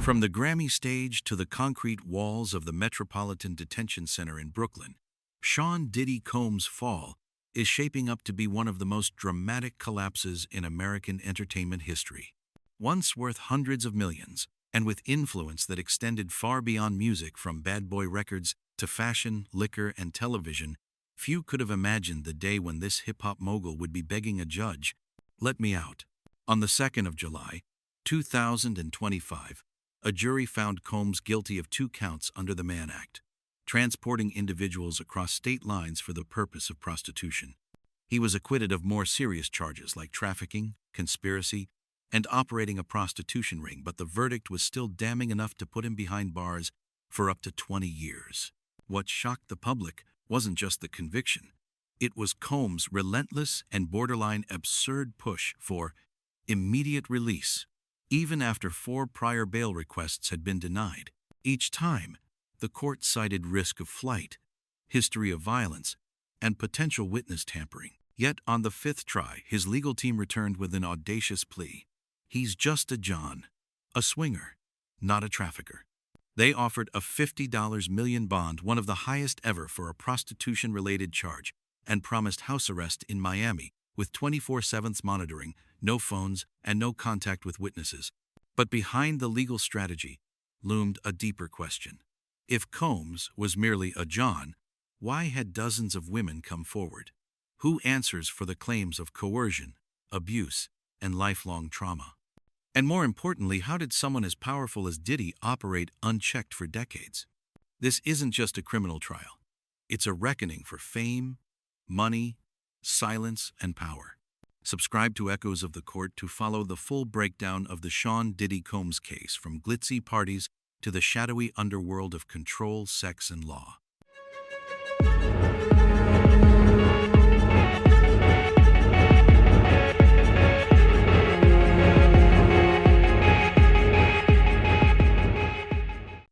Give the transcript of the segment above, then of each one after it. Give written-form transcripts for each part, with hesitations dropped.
From the Grammy stage to the concrete walls of the Metropolitan Detention Center in Brooklyn, Sean Diddy Combs' fall is shaping up to be one of the most dramatic collapses in American entertainment history. Once worth hundreds of millions, and with influence that extended far beyond music from Bad Boy Records to fashion, liquor, and television, few could have imagined the day when this hip-hop mogul would be begging a judge, "Let me out." On the 2nd of July, 2025, a jury found Combs guilty of 2 counts under the Mann Act, transporting individuals across state lines for the purpose of prostitution. He was acquitted of more serious charges like trafficking, conspiracy, and operating a prostitution ring, but the verdict was still damning enough to put him behind bars for up to 20 years. What shocked the public wasn't just the conviction. It was Combs' relentless and borderline absurd push for immediate release, even after 4 prior bail requests had been denied. Each time, the court cited risk of flight, history of violence, and potential witness tampering. Yet on the 5th try, his legal team returned with an audacious plea. He's just a John, a swinger, not a trafficker. They offered a $50 million bond, one of the highest ever for a prostitution-related charge, and promised house arrest in Miami with 24/7 monitoring, no phones, and no contact with witnesses. But behind the legal strategy loomed a deeper question. If Combs was merely a John, why had dozens of women come forward? Who answers for the claims of coercion, abuse, and lifelong trauma? And more importantly, how did someone as powerful as Diddy operate unchecked for decades? This isn't just a criminal trial. It's a reckoning for fame, money, silence, and power. Subscribe to Echoes of the Court to follow the full breakdown of the Sean Diddy Combs case, from glitzy parties to the shadowy underworld of control, sex, and law.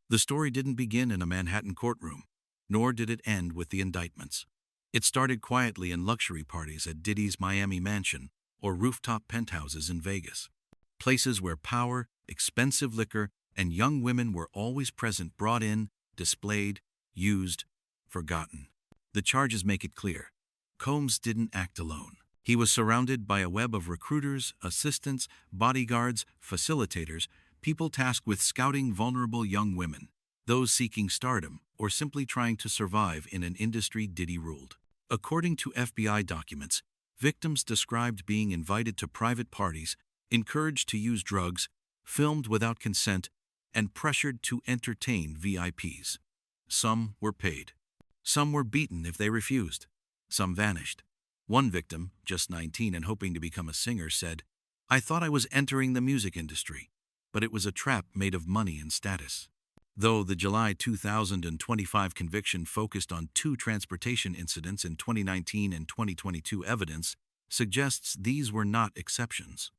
The story didn't begin in a Manhattan courtroom, nor did it end with the indictments. It started quietly in luxury parties at Diddy's Miami mansion or rooftop penthouses in Vegas. Places where power, expensive liquor, and young women were always present, brought in, displayed, used, forgotten. The charges make it clear. Combs didn't act alone. He was surrounded by a web of recruiters, assistants, bodyguards, facilitators, people tasked with scouting vulnerable young women, those seeking stardom or simply trying to survive in an industry Diddy ruled. According to FBI documents, victims described being invited to private parties, encouraged to use drugs, filmed without consent, and pressured to entertain VIPs. Some were paid. Some were beaten if they refused. Some vanished. One victim, just 19 and hoping to become a singer, said, "I thought I was entering the music industry, but it was a trap made of money and status." Though the July 2025 conviction focused on 2 transportation incidents in 2019 and 2022, evidence suggests these were not exceptions.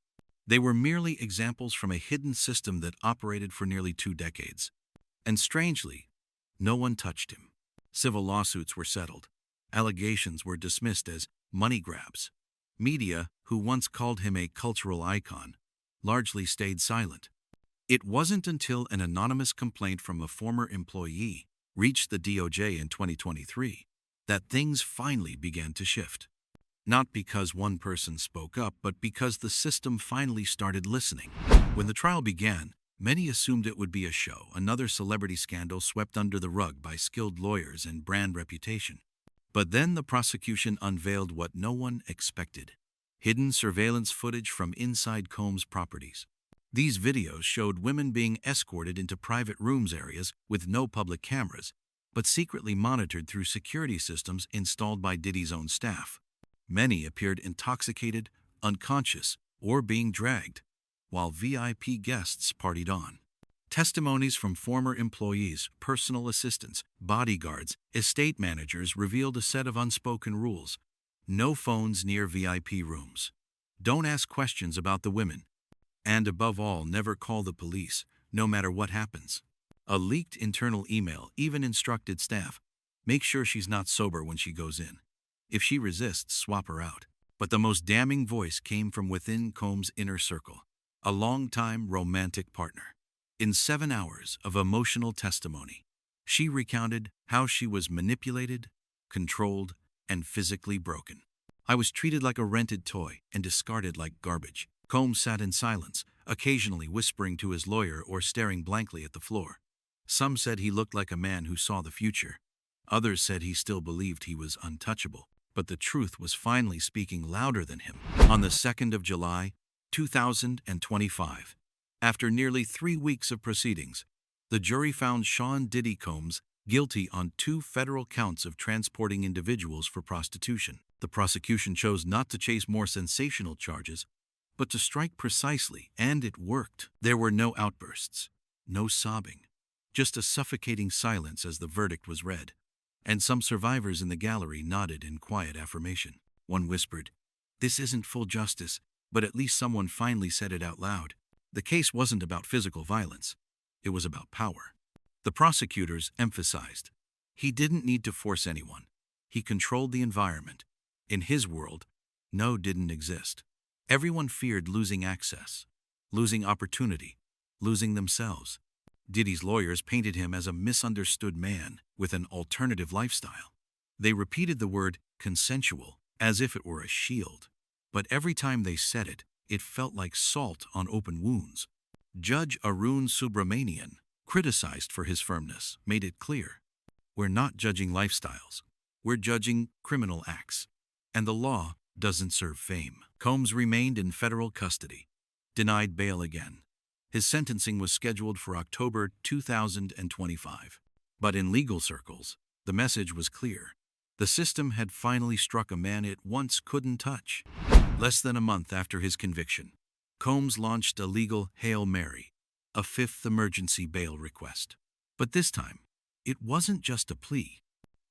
They were merely examples from a hidden system that operated for nearly 2 decades. And strangely, no one touched him. Civil lawsuits were settled. Allegations were dismissed as money grabs. Media, who once called him a cultural icon, largely stayed silent. It wasn't until an anonymous complaint from a former employee reached the DOJ in 2023 that things finally began to shift. Not because one person spoke up, but because the system finally started listening. When the trial began, many assumed it would be a show, another celebrity scandal swept under the rug by skilled lawyers and brand reputation. But then the prosecution unveiled what no one expected: hidden surveillance footage from inside Combs' properties. These videos showed women being escorted into private rooms, areas with no public cameras, but secretly monitored through security systems installed by Diddy's own staff. Many appeared intoxicated, unconscious, or being dragged, while VIP guests partied on. Testimonies from former employees, personal assistants, bodyguards, estate managers revealed a set of unspoken rules. No phones near VIP rooms. Don't ask questions about the women. And above all, never call the police, no matter what happens. A leaked internal email even instructed staff, make sure she's not sober when she goes in. If she resists, swap her out. But the most damning voice came from within Combs' inner circle, a longtime romantic partner. In 7 hours of emotional testimony, she recounted how she was manipulated, controlled, and physically broken. I was treated like a rented toy and discarded like garbage. Combs sat in silence, occasionally whispering to his lawyer or staring blankly at the floor. Some said he looked like a man who saw the future. Others said he still believed he was untouchable. But the truth was finally speaking louder than him. On the 2nd of July, 2025, after nearly 3 weeks of proceedings, the jury found Sean Diddy Combs guilty on 2 federal counts of transporting individuals for prostitution. The prosecution chose not to chase more sensational charges, but to strike precisely, and it worked. There were no outbursts, no sobbing, just a suffocating silence as the verdict was read, and some survivors in the gallery nodded in quiet affirmation. One whispered, "This isn't full justice, but at least someone finally said it out loud." The case wasn't about physical violence. It was about power. The prosecutors emphasized, he didn't need to force anyone. He controlled the environment. In his world, no didn't exist. Everyone feared losing access, losing opportunity, losing themselves. Diddy's lawyers painted him as a misunderstood man with an alternative lifestyle. They repeated the word consensual as if it were a shield. But every time they said it, it felt like salt on open wounds. Judge Arun Subramanian, criticized for his firmness, made it clear, "We're not judging lifestyles. We're judging criminal acts. And the law doesn't serve fame." Combs remained in federal custody, denied bail again. His sentencing was scheduled for October 2025. But in legal circles, the message was clear. The system had finally struck a man it once couldn't touch. Less than a month after his conviction, Combs launched a legal Hail Mary, a 5th emergency bail request. But this time, it wasn't just a plea.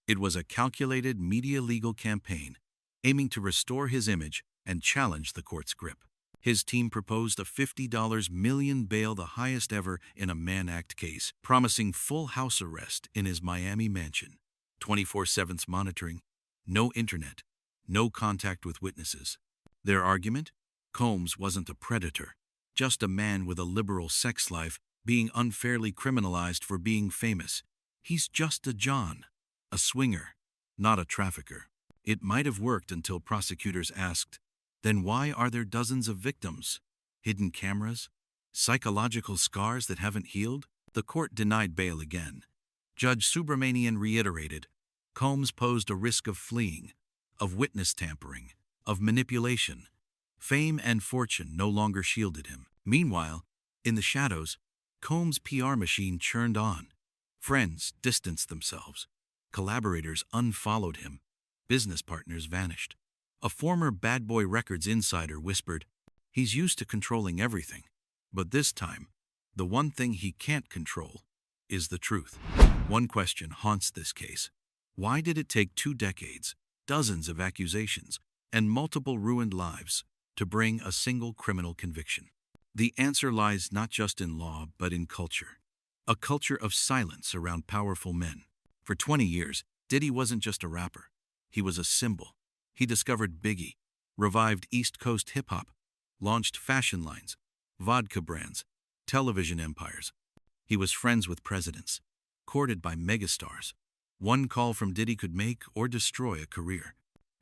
It was a calculated media legal campaign aiming to restore his image and challenge the court's grip. His team proposed a $50 million bail, the highest ever in a Mann Act case, promising full house arrest in his Miami mansion, 24/7 monitoring, no internet, no contact with witnesses. Their argument? Combs wasn't a predator, just a man with a liberal sex life being unfairly criminalized for being famous. He's just a John, a swinger, not a trafficker. It might have worked until prosecutors asked, then why are there dozens of victims? Hidden cameras? Psychological scars that haven't healed? The court denied bail again. Judge Subramanian reiterated, Combs posed a risk of fleeing, of witness tampering, of manipulation. Fame and fortune no longer shielded him. Meanwhile, in the shadows, Combs' PR machine churned on. Friends distanced themselves. Collaborators unfollowed him. Business partners vanished. A former Bad Boy Records insider whispered, he's used to controlling everything. But this time, the one thing he can't control is the truth. One question haunts this case. Why did it take 2 decades, dozens of accusations, and multiple ruined lives to bring a single criminal conviction? The answer lies not just in law, but in culture. A culture of silence around powerful men. For 20 years, Diddy wasn't just a rapper. He was a symbol. He discovered Biggie, revived East Coast hip-hop, launched fashion lines, vodka brands, television empires. He was friends with presidents, courted by megastars. One call from Diddy could make or destroy a career.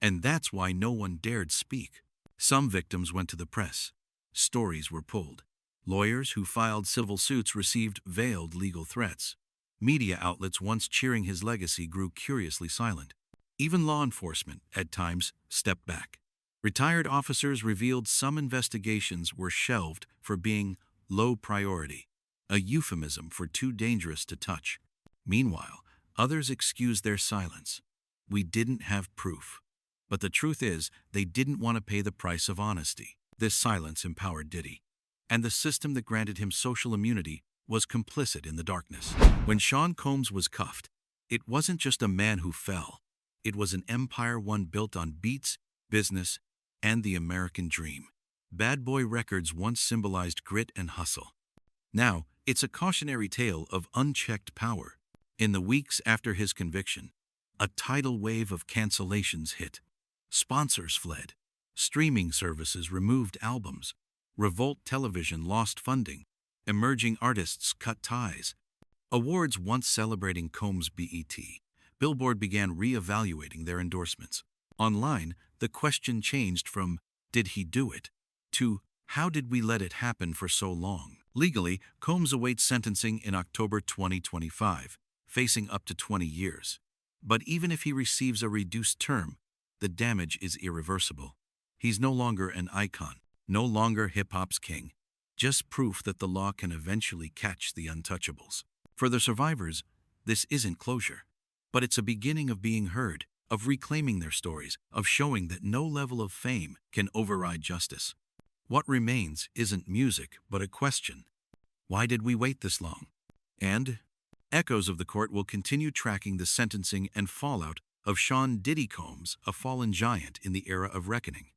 And that's why no one dared speak. Some victims went to the press. Stories were pulled. Lawyers who filed civil suits received veiled legal threats. Media outlets once cheering his legacy grew curiously silent. Even law enforcement, at times, stepped back. Retired officers revealed some investigations were shelved for being low priority, a euphemism for too dangerous to touch. Meanwhile, others excused their silence. We didn't have proof. But the truth is, they didn't want to pay the price of honesty. This silence empowered Diddy. And the system that granted him social immunity was complicit in the darkness. When Sean Combs was cuffed, it wasn't just a man who fell. It was an empire, one built on beats, business, and the American dream. Bad Boy Records once symbolized grit and hustle. Now, it's a cautionary tale of unchecked power. In the weeks after his conviction, a tidal wave of cancellations hit. Sponsors fled. Streaming services removed albums. Revolt Television lost funding. Emerging artists cut ties. Awards once celebrating Combs' BET, Billboard began re-evaluating their endorsements. Online, the question changed from, "Did he do it?" to, "How did we let it happen for so long?" Legally, Combs awaits sentencing in October 2025, facing up to 20 years. But even if he receives a reduced term, the damage is irreversible. He's no longer an icon, no longer hip-hop's king, just proof that the law can eventually catch the untouchables. For the survivors, this isn't closure, but it's a beginning of being heard, of reclaiming their stories, of showing that no level of fame can override justice. What remains isn't music, but a question. Why did we wait this long? And echoes of the court will continue tracking the sentencing and fallout of Sean Diddy Combs, a fallen giant in the era of reckoning.